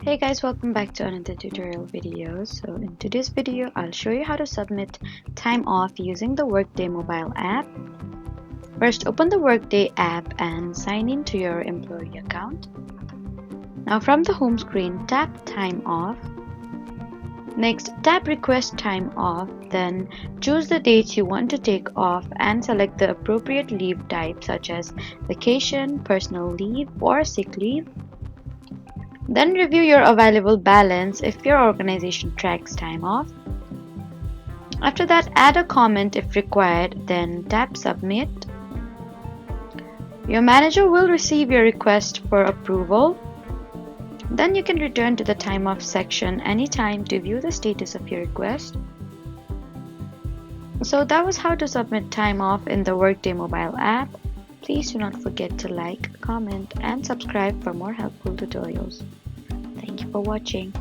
Hey guys, welcome back to another tutorial video. So in today's video, I'll show you how to submit time off using the Workday mobile app. First, open the Workday app and sign in to your employee account. Now from the home screen, tap Time Off. Next, tap Request Time Off, then choose the dates you want to take off and select the appropriate leave type such as vacation, personal leave, or sick leave. Then review your available balance if your organization tracks time off. After that, add a comment if required, then tap Submit. Your manager will receive your request for approval. Then you can return to the time off section anytime to view the status of your request. So that was how to submit time off in the Workday mobile app. Please do not forget to like, comment, and subscribe for more helpful tutorials. Thank you for watching.